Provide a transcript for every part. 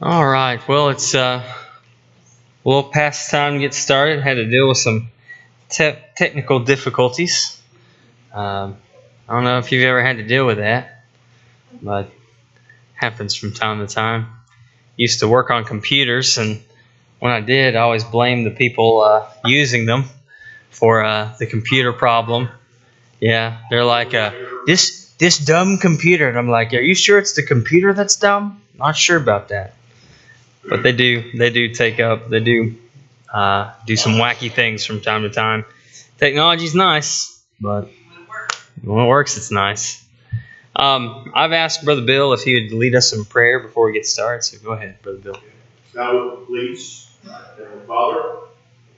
All right. Well, it's a little past time to get started. Had to deal with some technical difficulties. I don't know if you've ever had to deal with that, but happens from time to time. Used to work on computers, and when I did, I always blamed the people using them for the computer problem. Yeah, they're like, this dumb computer. And I'm like, are you sure it's the computer that's dumb? Not sure about that. But they do take up, they do some wacky things from time to time. Technology's nice, but when it works, it's nice. I've asked Brother Bill if he would lead us in prayer before we get started, so go ahead, Brother Bill. Now, please, Heavenly Father,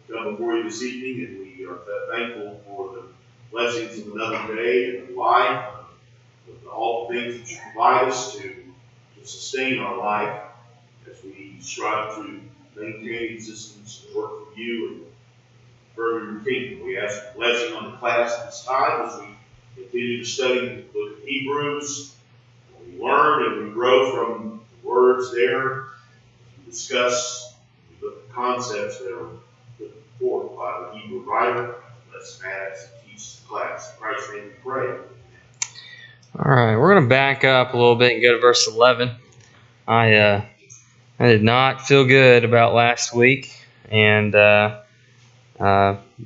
come before you this evening, and we are thankful for the blessings of another day and life, with all the things that you provide us to sustain our life as we strive to maintain existence and work for you and further your kingdom. We ask for blessing on the class at this time as we continue to study the book of Hebrews. We learn and we grow from the words there. We discuss and we look at concepts that are put forth by the Hebrew writer. Let's ask and teach the class. In Christ's name we pray. All right, we're going to back up a little bit and go to verse 11. I did not feel good about last week, and it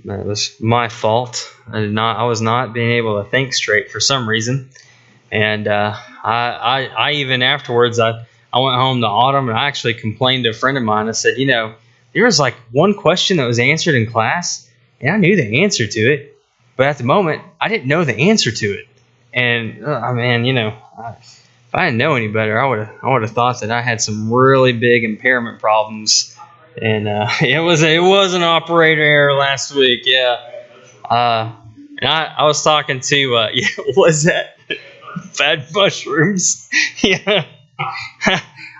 was my fault. I was not being able to think straight for some reason, and I even afterwards I went home to Autumn and I actually complained to a friend of mine. I said, there was like one question that was answered in class, and I knew the answer to it, but at the moment I didn't know the answer to it, and if I didn't know any better, I would have thought that I had some really big impairment problems, and it was an operator error last week. Yeah, and I was talking to was that Fat Mushrooms? Yeah,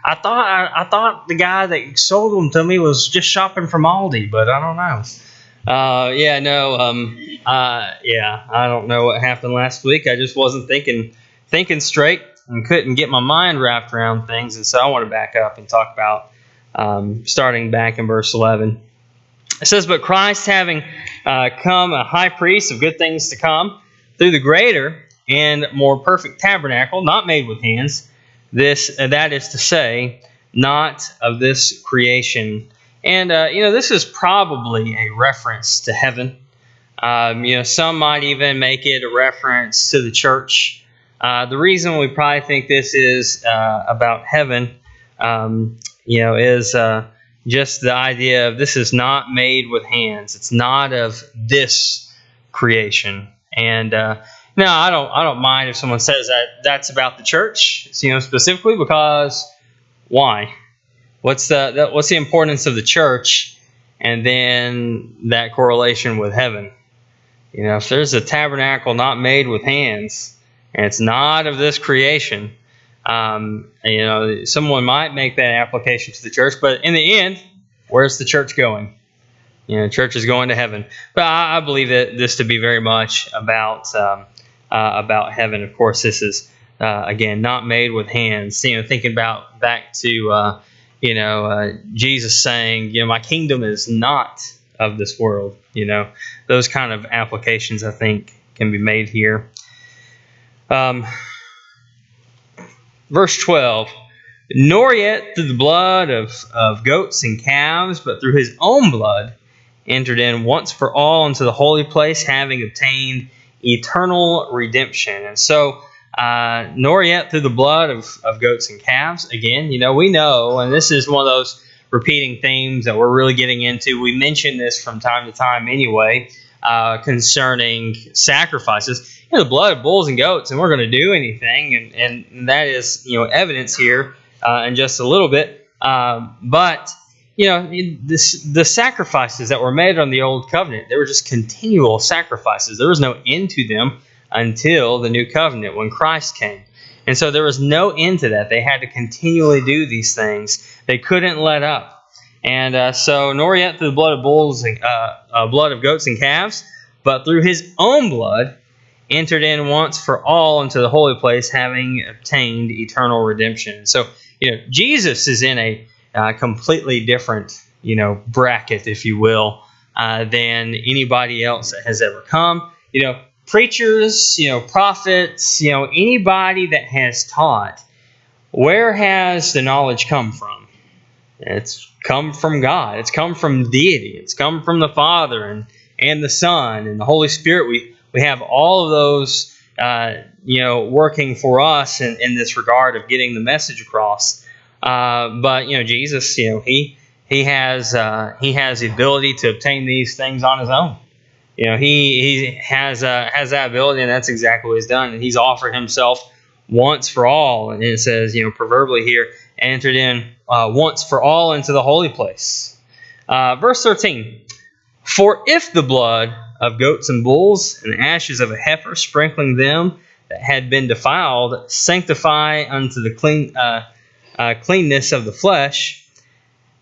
I thought the guy that sold them to me was just shopping from Aldi, but I don't know. I don't know what happened last week. I just wasn't thinking straight and couldn't get my mind wrapped around things, and so I want to back up and talk about starting back in verse 11. It says, "But Christ, having come a high priest of good things to come, through the greater and more perfect tabernacle, not made with hands, that is to say, not of this creation." And this is probably a reference to heaven. Some might even make it a reference to the church. The reason we probably think this is about heaven, is just the idea of this is not made with hands. It's not of this creation. And I don't mind if someone says that that's about the church, specifically, because why? What's the importance of the church, and then that correlation with heaven? If there's a tabernacle not made with hands, and it's not of this creation, someone might make that application to the church, but in the end, where's the church going? Church is going to heaven. But I believe that this to be very much about heaven. Of course, this is again not made with hands. Thinking back to Jesus saying, "My kingdom is not of this world." Those kind of applications I think can be made here. Verse 12, "Nor yet through the blood of goats and calves, but through his own blood entered in once for all into the holy place, having obtained eternal redemption." And so, nor yet through the blood of goats and calves. Again, we know, and this is one of those repeating themes that we're really getting into. We mention this from time to time anyway, concerning sacrifices. The blood of bulls and goats, and we're going to do anything, and that is evidence here in just a little bit. But the sacrifices that were made on the old covenant, they were just continual sacrifices. There was no end to them until the new covenant when Christ came. And so there was no end to that. They had to continually do these things. They couldn't let up. And so nor yet through the blood of bulls and blood of goats and calves, but through his own blood entered in once for all into the holy place, having obtained eternal redemption. So, Jesus is in a completely different, bracket, if you will, than anybody else that has ever come. Preachers, prophets, anybody that has taught, where has the knowledge come from? It's come from God. It's come from deity. It's come from the Father and the Son and the Holy Spirit. We have all of those, working for us in this regard of getting the message across. But Jesus, he has the ability to obtain these things on his own. He has that ability, and that's exactly what he's done. And he's offered himself once for all, and it says, proverbially here, entered in once for all into the holy place. Verse 13. For if the blood of goats and bulls and the ashes of a heifer, sprinkling them that had been defiled, sanctify unto the cleanness of the flesh,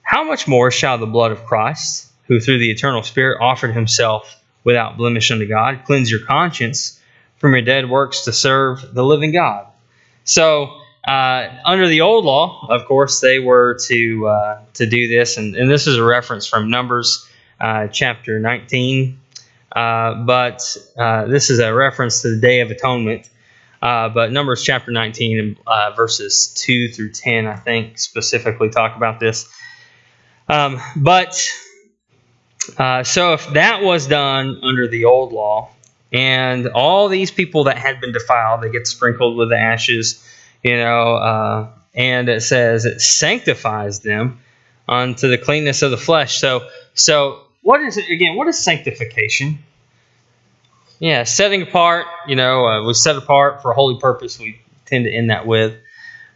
how much more shall the blood of Christ, who through the eternal Spirit offered himself without blemish unto God, cleanse your conscience from your dead works to serve the living God? So, under the old law, of course, they were to do this, and this is a reference from Numbers chapter 19, but this is a reference to the Day of Atonement. But Numbers chapter 19 and verses 2 through 10, I think, specifically talk about this. So if that was done under the old law, and all these people that had been defiled, they get sprinkled with the ashes, and it says it sanctifies them unto the cleanness of the flesh. So what is it again? What is sanctification? Yeah, setting apart. We set apart for a holy purpose. We tend to end that with,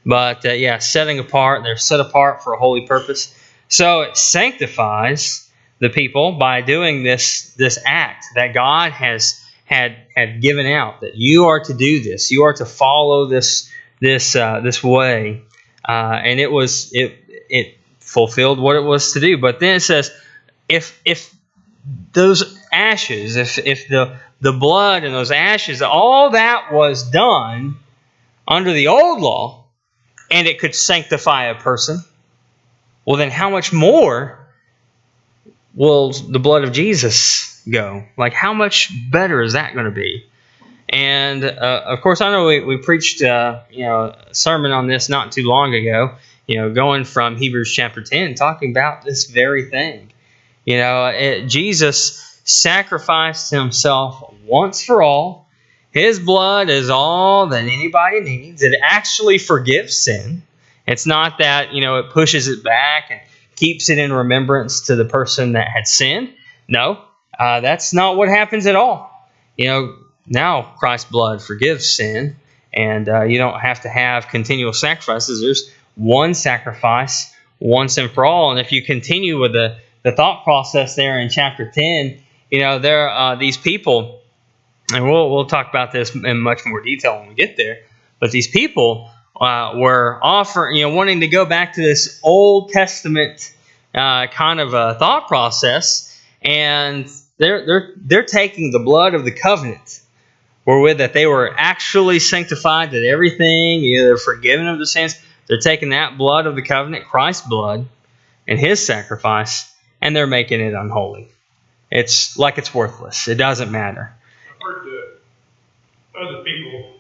but setting apart. They're set apart for a holy purpose. So it sanctifies the people by doing this act that God had given out, that you are to do this, you are to follow this way, and it fulfilled what it was to do. But then it says, if those ashes, if the blood and those ashes, all that was done under the old law, and it could sanctify a person, well, then how much more will the blood of Jesus go? Like, how much better is that going to be? And of course, I know we preached a sermon on this not too long ago. Going from Hebrews chapter 10, talking about this very thing. Jesus sacrificed himself once for all. His blood is all that anybody needs. It actually forgives sin. It's not that it pushes it back and keeps it in remembrance to the person that had sinned. No, that's not what happens at all. Now Christ's blood forgives sin, and you don't have to have continual sacrifices. There's one sacrifice once and for all. And if you continue with the thought process there in chapter 10, there are these people, and we'll talk about this in much more detail when we get there, but these people were offering, wanting to go back to this Old Testament kind of a thought process, and they're taking the blood of the covenant, wherewith that they were actually sanctified, that everything, they're forgiven of the sins. They're taking that blood of the covenant, Christ's blood, and his sacrifice, and they're making it unholy. It's like it's worthless. It doesn't matter. I've heard other people,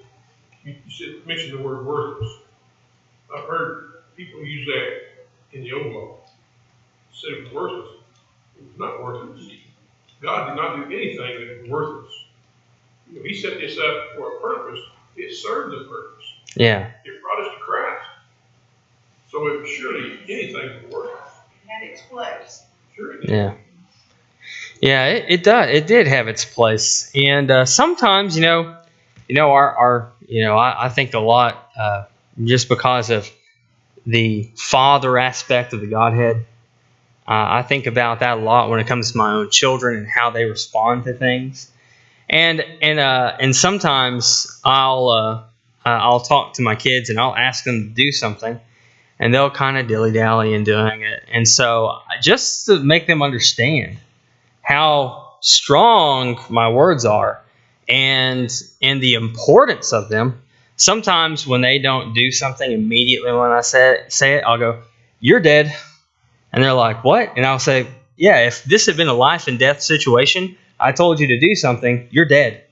you mentioned the word worthless. I've heard people use that in the old law. Said it was worthless. It was not worthless. God did not do anything that was worthless. He set this up for a purpose. It served the purpose. Yeah. It brought us to Christ. So it was surely anything was worthless. It had its place. Sure it did. Yeah. Yeah, it does. It did have its place, and sometimes, I think a lot just because of the Father aspect of the Godhead. I think about that a lot when it comes to my own children and how they respond to things. And sometimes I'll talk to my kids and I'll ask them to do something, and they'll kind of dilly-dally in doing it. And so just to make them understand how strong my words are and the importance of them, sometimes when they don't do something immediately when I say it, I'll go, "You're dead." And they're like, "What?" And I'll say, "Yeah, if this had been a life and death situation, I told you to do something, you're dead.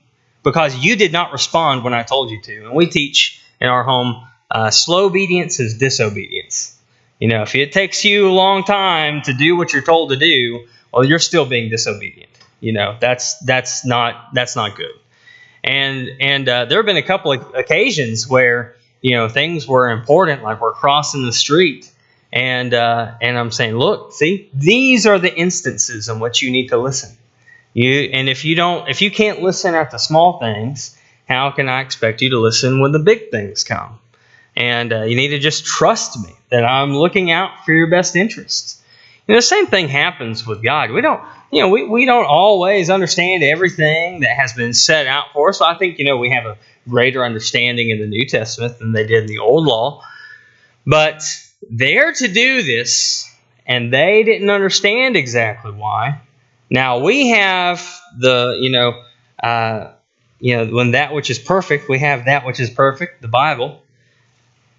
Because you did not respond when I told you to." And we teach in our home, slow obedience is disobedience. If it takes you a long time to do what you're told to do, well, you're still being disobedient. That's not good. And there have been a couple of occasions where things were important, like we're crossing the street, and I'm saying, "Look, see, these are the instances in which you need to listen. If you can't listen at the small things, how can I expect you to listen when the big things come? And you need to just trust me that I'm looking out for your best interests." The same thing happens with God. We don't always understand everything that has been set out for us. So I think we have a greater understanding in the New Testament than they did in the Old Law. But they're to do this, and they didn't understand exactly why. Now we have when that which is perfect, we have that which is perfect, the Bible.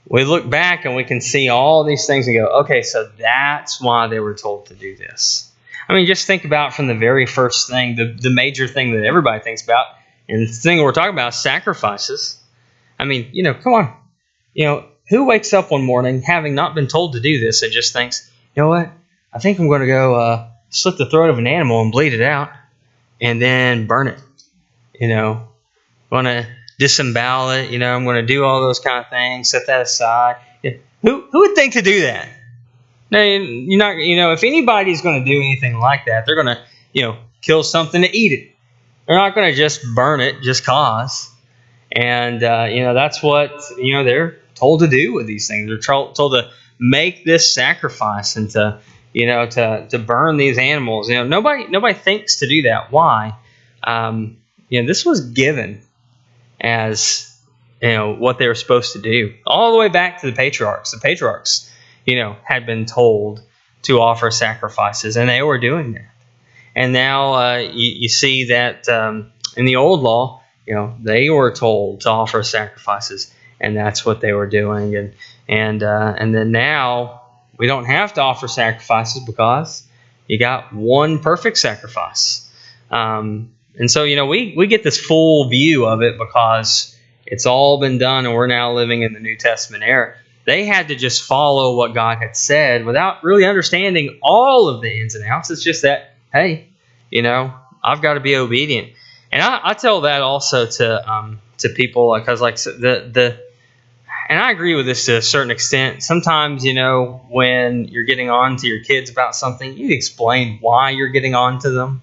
We look back and we can see all these things and go, okay, so that's why they were told to do this. I mean, just think about from the very first thing, the major thing that everybody thinks about, and the thing we're talking about is sacrifices. I mean, come on. Who wakes up one morning having not been told to do this and just thinks, "You know what? I think I'm going to go slit the throat of an animal and bleed it out and then burn it. Going to disembowel it. I'm going to do all those kind of things, set that aside." Who would think to do that? No, you're not. If anybody's going to do anything like that, they're going to, kill something to eat it. They're not going to just burn it just cause. And that's what they're told to do with these things. They're told to make this sacrifice and to burn these animals. Nobody thinks to do that. Why? This was given as what they were supposed to do, all the way back to the patriarchs. The patriarchs, had been told to offer sacrifices, and they were doing that. And now you see that in the Old Law, they were told to offer sacrifices, and that's what they were doing. And then now we don't have to offer sacrifices because you got one perfect sacrifice. And so, we get this full view of it because it's all been done and we're now living in the New Testament era. They had to just follow what God had said without really understanding all of the ins and outs. It's just that, hey, I've got to be obedient. And I tell that also to people because and I agree with this to a certain extent. Sometimes, when you're getting on to your kids about something, you explain why you're getting on to them.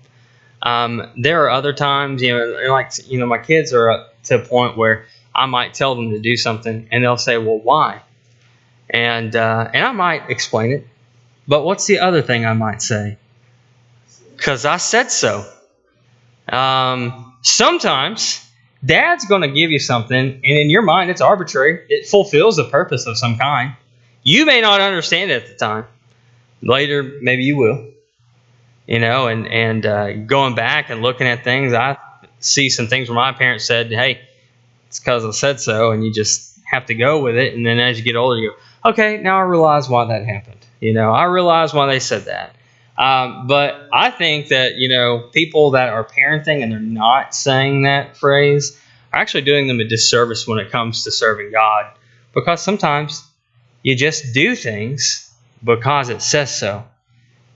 There are other times, my kids are up to a point where I might tell them to do something, and they'll say, "Well, why?" And I might explain it. But what's the other thing I might say? Because I said so. Sometimes Dad's going to give you something, and in your mind it's arbitrary. It fulfills a purpose of some kind. You may not understand it at the time. Later, maybe you will. And going back and looking at things, I see some things where my parents said, "Hey, it's because I said so," and you just have to go with it. And then as you get older, you go, "Okay, now I realize why that happened. I realize why they said that." But I think that, people that are parenting and they're not saying that phrase are actually doing them a disservice when it comes to serving God, because sometimes you just do things because it says so.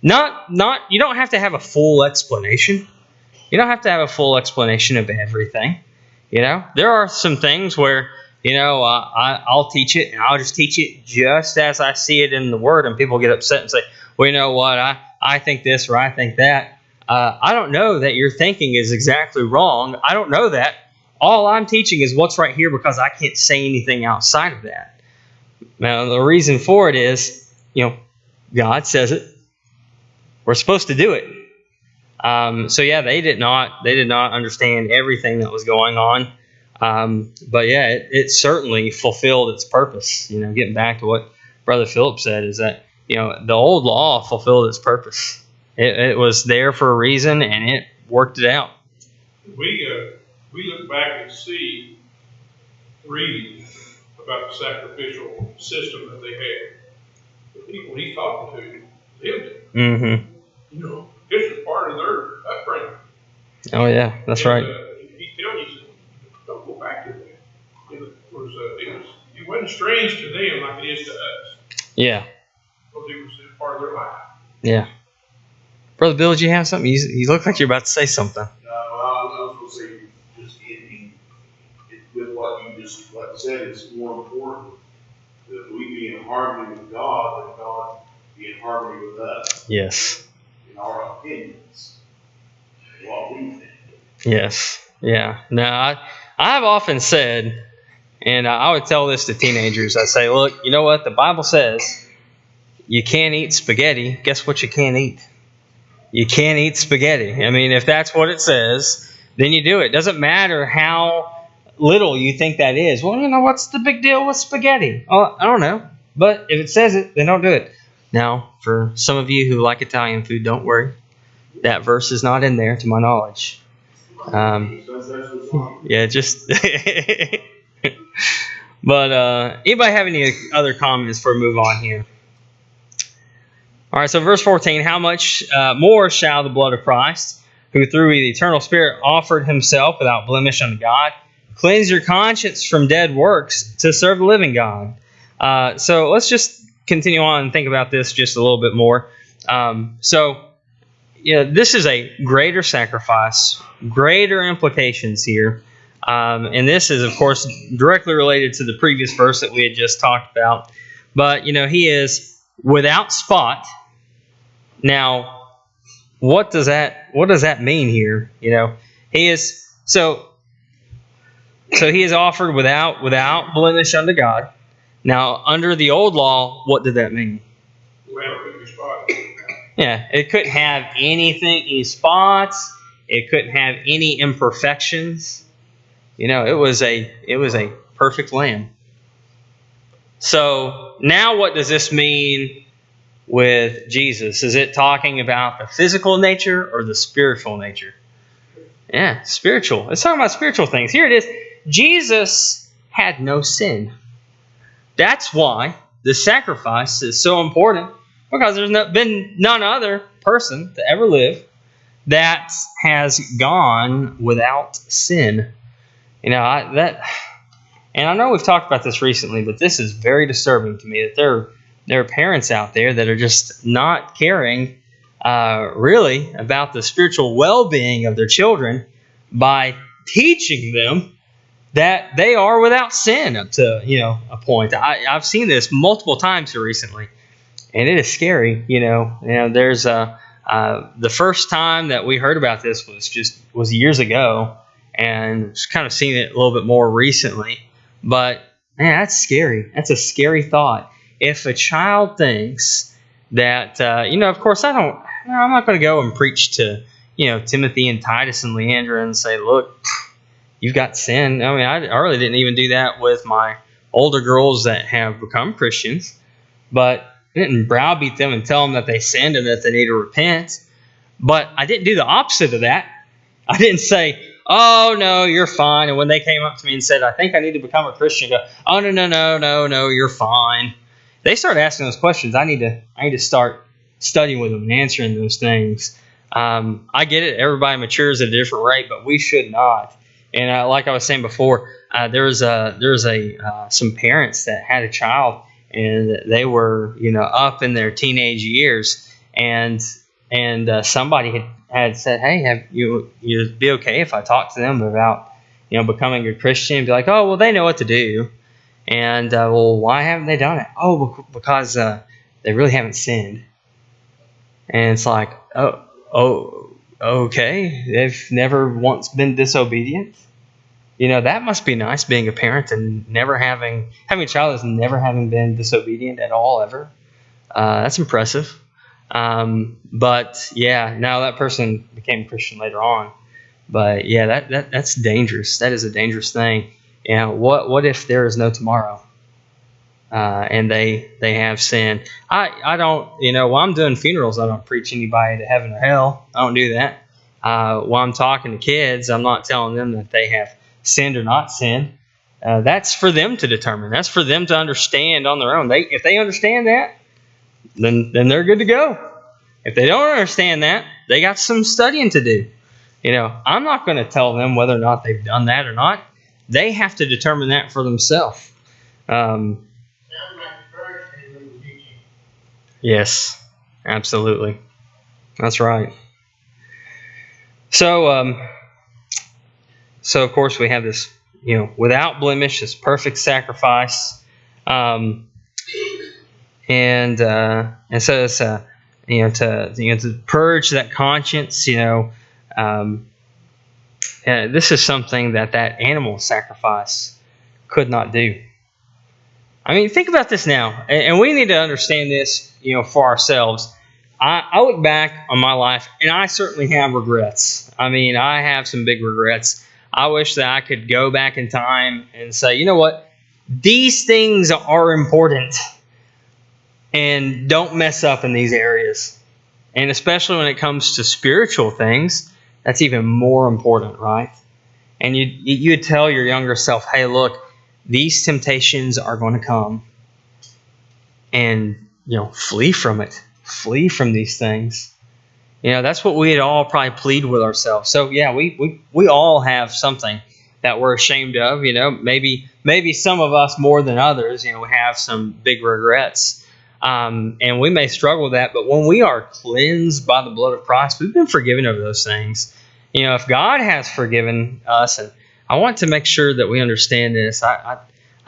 You don't have to have a full explanation. You don't have to have a full explanation of everything. There are some things where, I'll teach it, and I'll just teach it just as I see it in the Word, and people get upset and say, "Well, you know what, I think this or I think that." I don't know that your thinking is exactly wrong. I don't know that. All I'm teaching is what's right here because I can't say anything outside of that. Now, the reason for it is, God says it. we're supposed to do it. So yeah, they did not understand everything that was going on. But yeah, it certainly fulfilled its purpose. Getting back to what Brother Philip said is that, the old law fulfilled its purpose. It was there for a reason, and it worked it out. We look back and see, read about the sacrificial system that they had. The people he's talking to lived it. Mm-hmm. This is part of their upbringing. Oh yeah, that's right. He tells you, don't go back to that. It wasn't strange to them like it is to us. Yeah. Because it was part of their life. Yeah. Brother Bill, did you have something? You look like you're about to say something. No, I was going to say, just with what you just said, it's more important that we be in harmony with God than God be in harmony with us. Yes. In our opinions, what we think. Yes. Yeah. Now, I've often said, and I would tell this to teenagers, I say, look, you know what? The Bible says you can't eat spaghetti. Guess what you can't eat? You can't eat spaghetti. I mean, if that's what it says, then you do it. Doesn't matter how little you think that is. Well, what's the big deal with spaghetti? Oh, I don't know. But if it says it, then don't do it. Now, for some of you who like Italian food, don't worry. That verse is not in there, to my knowledge. Yeah, just... But anybody have any other comments before we move on here? All right, so verse 14, how much more shall the blood of Christ, who through the eternal Spirit offered himself without blemish unto God, cleanse your conscience from dead works to serve the living God? So let's just continue on and think about this just a little bit more. This is a greater sacrifice, greater implications here. And this is, of course, directly related to the previous verse that we had just talked about. But, he is without spot. Now, what does that mean here? He is so he is offered without blemish unto God. Now, under the old law, what did that mean? Yeah, it couldn't have any spots. It couldn't have any imperfections. It was a perfect lamb. So now what does this mean with Jesus? Is it talking about the physical nature or the spiritual nature? Yeah, spiritual. It's talking about spiritual things. Here it is. Jesus had no sin. That's why the sacrifice is so important, because there's been none other person to ever live that has gone without sin. And I know we've talked about this recently, but this is very disturbing to me that there are parents out there that are just not caring really about the spiritual well-being of their children by teaching them that they are without sin up to a point. I've seen this multiple times here recently, and it is scary. There's the first time that we heard about this was years ago, and just kind of seen it a little bit more recently. But man, that's scary. That's a scary thought. If a child thinks that, of course, I'm not going to go and preach to, Timothy and Titus and Leandra and say, look, you've got sin. I mean, I really didn't even do that with my older girls that have become Christians, but I didn't browbeat them and tell them that they sinned and that they need to repent. But I didn't do the opposite of that. I didn't say, oh, no, you're fine. And when they came up to me and said, I think I need to become a Christian, go, oh, no, you're fine. They start asking those questions. I need to start studying with them and answering those things. I get it. Everybody matures at a different rate, but we should not. And like I was saying before, there was some parents that had a child, and they were up in their teenage years, and somebody had said, hey, you'd be okay if I talk to them about becoming a Christian? And be like, oh, well, they know what to do. And well, why haven't they done it? Oh, because they really haven't sinned. And it's like, oh, okay. They've never once been disobedient. That must be nice, being a parent and never having a child that's never having been disobedient at all ever. That's impressive. But yeah, now that person became a Christian later on. But yeah, that's dangerous. That is a dangerous thing. What if there is no tomorrow? And they have sin. I don't, while I'm doing funerals, I don't preach anybody to heaven or hell. I don't do that. While I'm talking to kids, I'm not telling them that they have sinned or not sinned. That's for them to determine. That's for them to understand on their own. If they understand that, then they're good to go. If they don't understand that, they got some studying to do. I'm not going to tell them whether or not they've done that or not. They have to determine that for themselves. Yes, absolutely. That's right. So of course we have this, without blemish, this perfect sacrifice, and so it's to purge that conscience. This is something that animal sacrifice could not do. I mean, think about this now, and we need to understand this, for ourselves. I look back on my life, and I certainly have regrets. I mean, I have some big regrets. I wish that I could go back in time and say, you know what? These things are important, and don't mess up in these areas. And especially when it comes to spiritual things, that's even more important, right? And you'd tell your younger self, hey, look, these temptations are going to come, and flee from it. Flee from these things. That's what we'd all probably plead with ourselves. So yeah, we all have something that we're ashamed of. Maybe some of us more than others. We have some big regrets, and we may struggle with that. But when we are cleansed by the blood of Christ, we've been forgiven of those things. If God has forgiven us, and I want to make sure that we understand this. I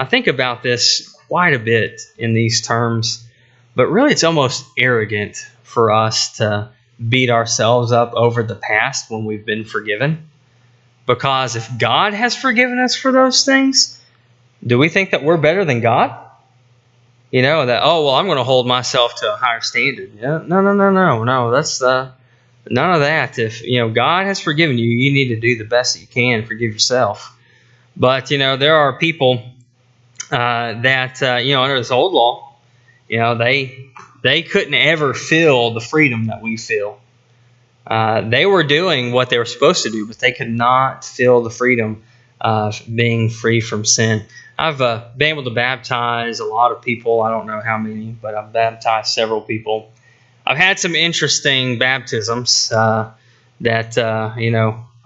think about this quite a bit in these terms, but really it's almost arrogant for us to beat ourselves up over the past when we've been forgiven. Because if God has forgiven us for those things, do we think that we're better than God? That, I'm going to hold myself to a higher standard. Yeah, no. That's none of that. If God has forgiven you, you need to do the best that you can to forgive yourself. But there are people that under this old law, they couldn't ever feel the freedom that we feel. They were doing what they were supposed to do, but they could not feel the freedom of being free from sin. I've been able to baptize a lot of people. I don't know how many, but I've baptized several people. I've had some interesting baptisms that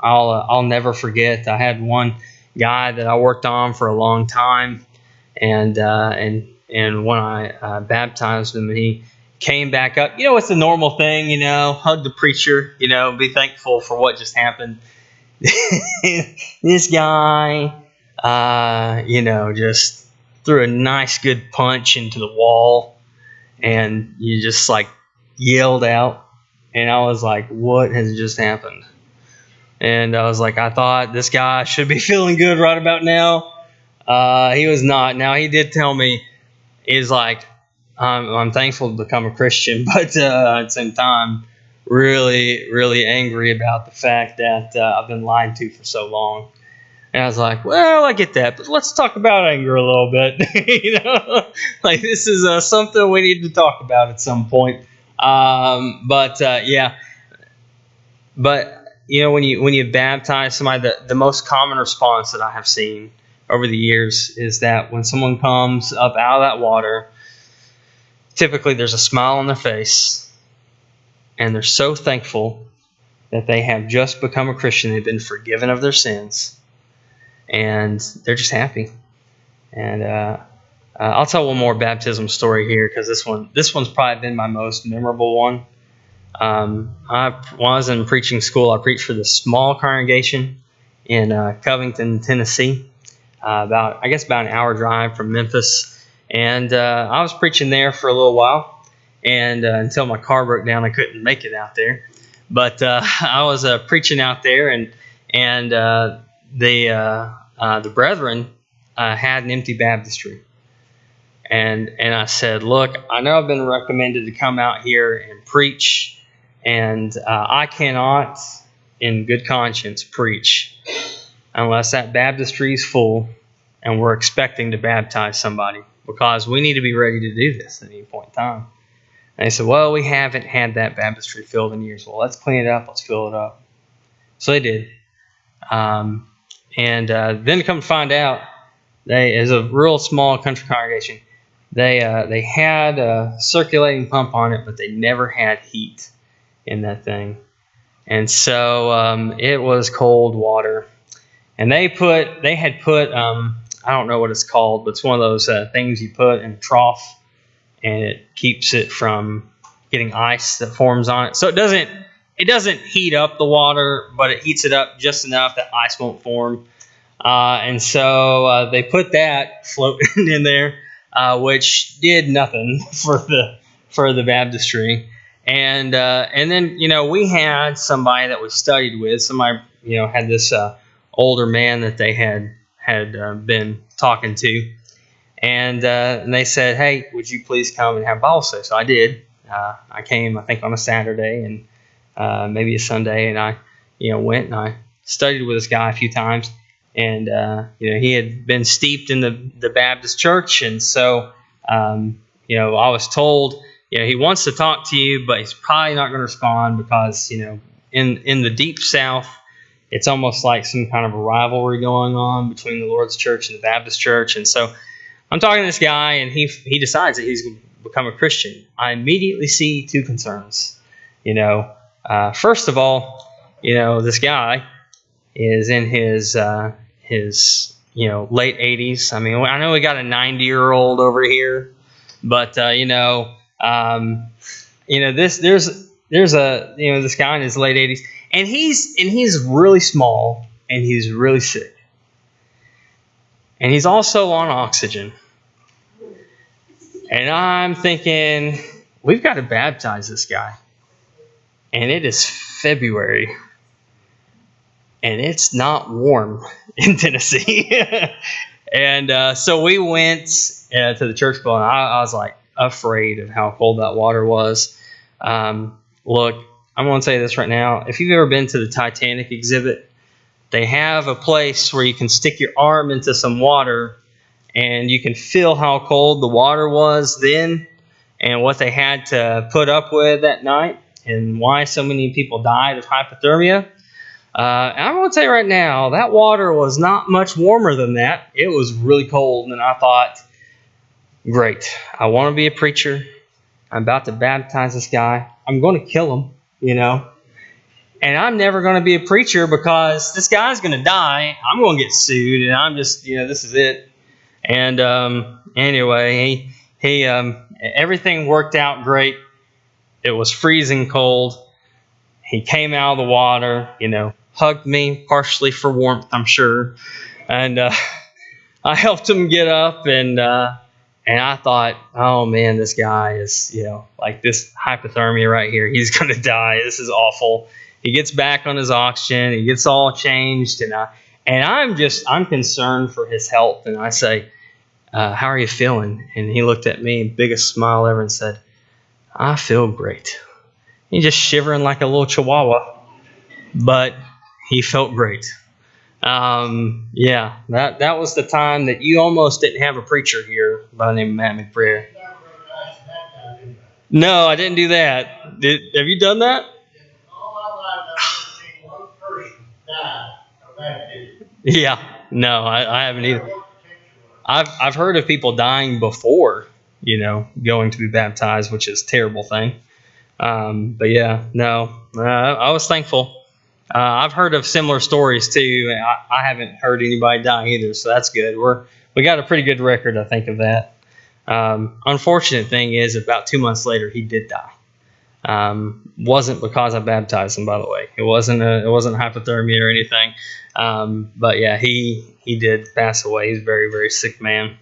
I'll never forget. I had one guy that I worked on for a long time, and when I baptized him, he came back up. It's the normal thing. Hug the preacher. Be thankful for what just happened. This guy, just threw a nice good punch into the wall, and you just yelled out, and I was like, what has just happened? And I was like, I thought this guy should be feeling good right about now. He was not. Now, he did tell me, he's like, I'm thankful to become a Christian, but at the same time, really, really angry about the fact that I've been lied to for so long. And I was like, well, I get that, but let's talk about anger a little bit. This is something we need to talk about at some point. But when you baptize somebody, the most common response that I have seen over the years is that when someone comes up out of that water, typically there's a smile on their face, and they're so thankful that they have just become a Christian. They've been forgiven of their sins, and they're just happy. And I'll tell one more baptism story here, because this one's probably been my most memorable one. When I was in preaching school, I preached for this small congregation in Covington, Tennessee, about an hour drive from Memphis. And I was preaching there for a little while, and until my car broke down, I couldn't make it out there. But I was preaching out there, and the brethren had an empty baptistry. And I said, look, I know I've been recommended to come out here and preach, and I cannot, in good conscience, preach unless that baptistry is full and we're expecting to baptize somebody, because we need to be ready to do this at any point in time. And they said, well, we haven't had that baptistry filled in years. Well, let's clean it up. Let's fill it up. So they did. And then to come to find out, as a real small country congregation, they had a circulating pump on it, but they never had heat in that thing. And so it was cold water. And they had put I don't know what it's called, but it's one of those things you put in a trough, and it keeps it from getting ice that forms on it. So it doesn't heat up the water, but it heats it up just enough that ice won't form. And so they put that floating in there, which did nothing for the baptistry. And then we had somebody that we studied with. Somebody had this older man that they had been talking to, and they said, "Hey, would you please come and have Bible study?" So I did. I came, I think, on a Saturday and maybe a Sunday, and I went and I studied with this guy a few times. And he had been steeped in the Baptist church, and so I was told he wants to talk to you, but he's probably not going to respond because in the deep South, it's almost like some kind of a rivalry going on between the Lord's Church and the Baptist Church. And so I'm talking to this guy, and he decides that he's going to become a Christian. I immediately see two concerns. First of all, this guy is in his late 80s. I mean, I know we got a 90-year-old over here, but this guy in his late 80s, and he's really small, and he's really sick, and he's also on oxygen. And I'm thinking, we've got to baptize this guy, and it is February. And it's not warm in Tennessee. And so we went to the church building. I was like afraid of how cold that water was. Look, I'm going to say this right now. If you've ever been to the Titanic exhibit, they have a place where you can stick your arm into some water and you can feel how cold the water was then and what they had to put up with that night and why so many people died of hypothermia. And I'm going to tell you right now, that water was not much warmer than that. It was really cold, and I thought, great, I want to be a preacher. I'm about to baptize this guy. I'm going to kill him, And I'm never going to be a preacher because this guy's going to die. I'm going to get sued, and I'm just, this is it. And anyway, he everything worked out great. It was freezing cold. He came out of the water, hugged me, partially for warmth, I'm sure. And I helped him get up, and I thought, oh man, this guy is, like this hypothermia right here. He's going to die. This is awful. He gets back on his oxygen. He gets all changed, and I'm concerned for his health. And I say, how are you feeling? And he looked at me, biggest smile ever, and said, I feel great. He's just shivering like a little chihuahua, but he felt great. That was the time that you almost didn't have a preacher here by the name of Matt McBrayer. No, I didn't do that. Have you done that? All my life, I've seen one person die of baptism. Yeah, no, I haven't either. I've heard of people dying before, going to be baptized, which is a terrible thing. But yeah, no, I was thankful. I've heard of similar stories too. I haven't heard anybody die either, so that's good. We got a pretty good record, I think, of that. Unfortunate thing is, about 2 months later, he did die. Wasn't because I baptized him, by the way. It wasn't hypothermia or anything. But yeah, he did pass away. He's a very, very sick man.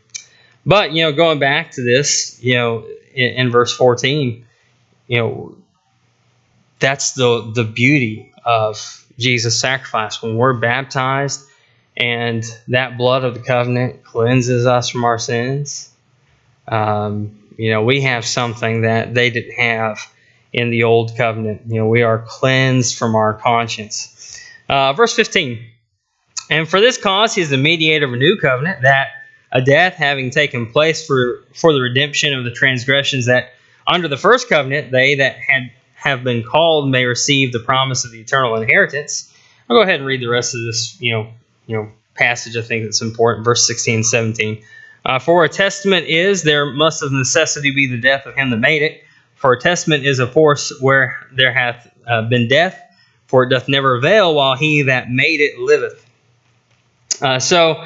But going back to this, in verse 14. That's the beauty of Jesus' sacrifice. When we're baptized and that blood of the covenant cleanses us from our sins, We have something that they didn't have in the old covenant. We are cleansed from our conscience. Verse 15. And for this cause he is the mediator of a new covenant, that a death having taken place for the redemption of the transgressions, that under the first covenant they that have been called may receive the promise of the eternal inheritance. I'll go ahead and read the rest of this passage. I think it's important. Verse 16 and 17. For a testament is, there must of necessity be the death of him that made it. For a testament is a force where there hath been death, for it doth never avail while he that made it liveth. So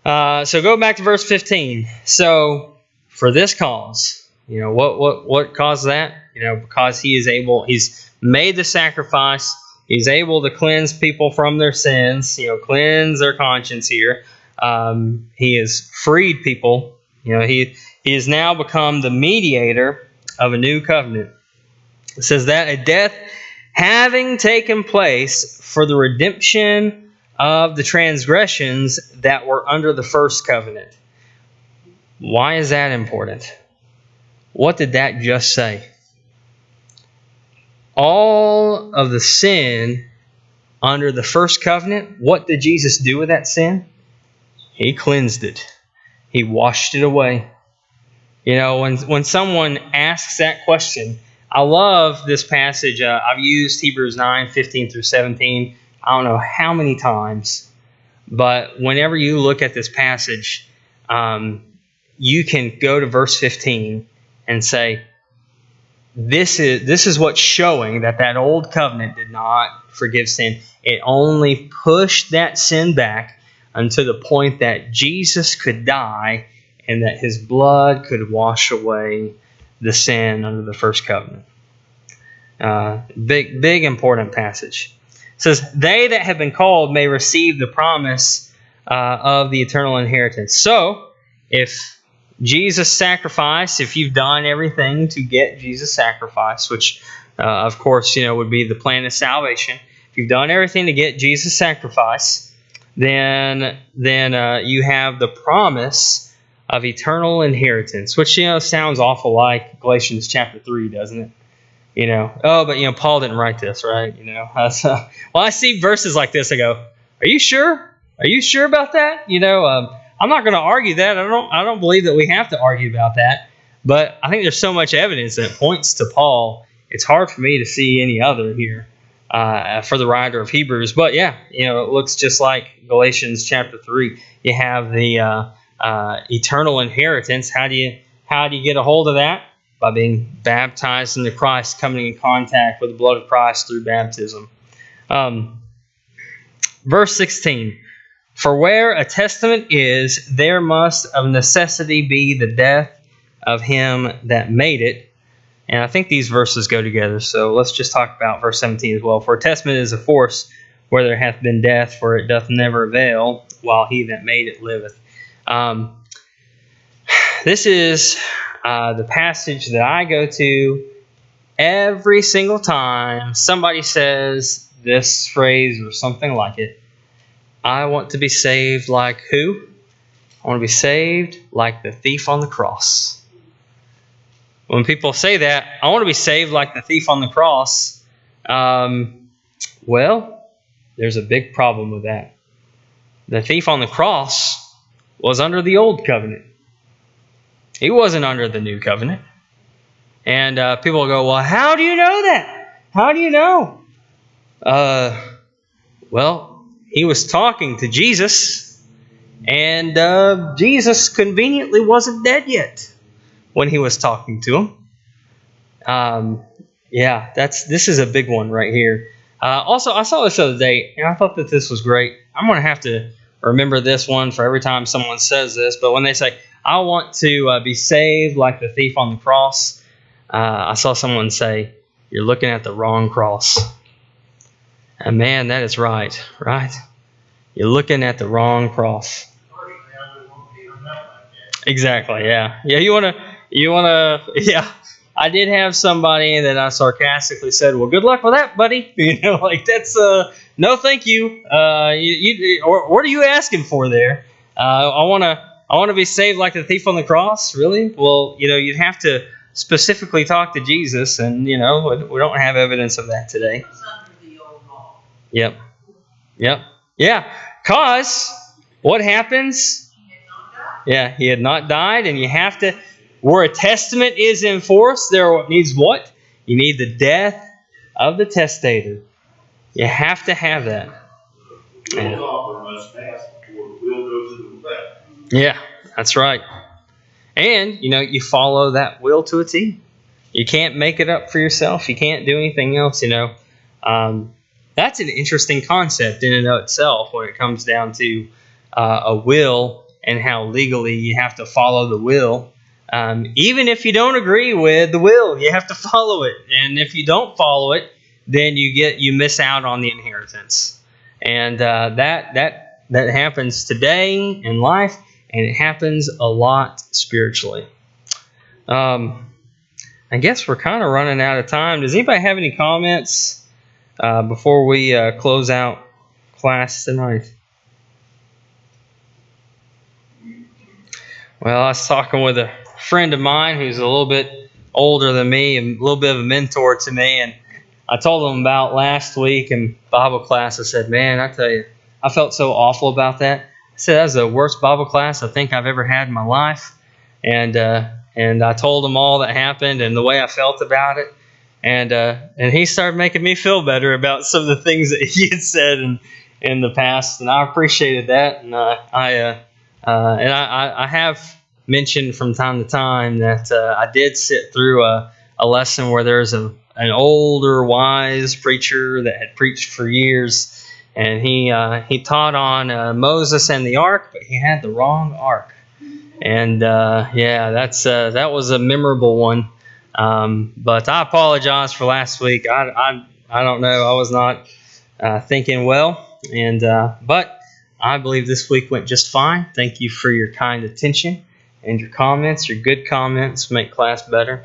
go back to verse 15. So for this cause, what caused that? Because he is able, he's made the sacrifice, he's able to cleanse people from their sins, cleanse their conscience here. He has freed people. He has now become the mediator of a new covenant. It says that a death having taken place for the redemption of the transgressions that were under the first covenant. Why is that important? What did that just say? All of the sin under the first covenant, what did Jesus do with that sin? He cleansed it. He washed it away. When someone asks that question, I love this passage. I've used Hebrews 9, 15 through 17. I don't know how many times, but whenever you look at this passage, you can go to verse 15 and say, this is what's showing that old covenant did not forgive sin. It only pushed that sin back unto the point that Jesus could die and that his blood could wash away the sin under the first covenant. Big important passage. It says, they that have been called may receive the promise of the eternal inheritance. So, if Jesus' sacrifice, if you've done everything to get Jesus' sacrifice, which of course would be the plan of salvation. If you've done everything to get Jesus' sacrifice, then you have the promise of eternal inheritance, which sounds awful like Galatians chapter 3, doesn't it? But Paul didn't write this, right? Well, I see verses like this, I go, are you sure? Are you sure about that? I'm not going to argue that. I don't believe that we have to argue about that. But I think there's so much evidence that points to Paul. It's hard for me to see any other here for the writer of Hebrews. But yeah, it looks just like Galatians chapter 3. You have the eternal inheritance. How do you get a hold of that? By being baptized into Christ, coming in contact with the blood of Christ through baptism. Verse 16. For where a testament is, there must of necessity be the death of him that made it. And I think these verses go together, so let's just talk about verse 17 as well. For a testament is a force where there hath been death, for it doth never avail, while he that made it liveth. This is the passage that I go to every single time somebody says this phrase or something like it. I want to be saved like who? I want to be saved like the thief on the cross. When people say that, I want to be saved like the thief on the cross, well, there's a big problem with that. The thief on the cross was under the old covenant. He wasn't under the new covenant. And people go, well, how do you know that? How do you know? Well, he was talking to Jesus, and Jesus conveniently wasn't dead yet when he was talking to him. This is a big one right here. Also, I saw this the other day, and I thought that this was great. I'm going to have to remember this one for every time someone says this, but when they say, I want to be saved like the thief on the cross, I saw someone say, you're looking at the wrong cross. And man, that is right? You're looking at the wrong cross. Exactly, yeah. Yeah, you wanna yeah. I did have somebody that I sarcastically said, well, good luck with that, buddy. That's no thank you. What are you asking for there? I I want to be saved like the thief on the cross. Really? Well, you'd have to specifically talk to Jesus, and we don't have evidence of that today. Yep. Yeah. Cause what happens? Yeah, he had not died, and you have to. Where a testament is in force, there needs what? You need the death of the testator. You have to have that. The will's offer must pass before the will goes into effect. Yeah, that's right. And, you follow that will to a T. You can't make it up for yourself. You can't do anything else, That's an interesting concept in and of itself when it comes down to a will and how legally you have to follow the will. Even if you don't agree with the will, you have to follow it. And if you don't follow it, then you miss out on the inheritance. And that happens today in life, and it happens a lot spiritually. I guess we're kind of running out of time. Does anybody have any comments before we close out class tonight? Well, I was talking with a friend of mine who's a little bit older than me and a little bit of a mentor to me, and I told him about last week in Bible class. I said, man, I tell you, I felt so awful about that. I said, that was the worst Bible class I think I've ever had in my life. And I told him all that happened and the way I felt about it. And he started making me feel better about some of the things that he had said in the past. And I appreciated that. And I have mentioned from time to time that I did sit through a lesson where there's an older, wise preacher that had preached for years, and he taught on Moses and the ark, but he had the wrong ark. And that was a memorable one. But I apologize for last week. I don't know. I was not thinking well, but I believe this week went just fine. Thank you for your kind attention and your comments. Your good comments make class better.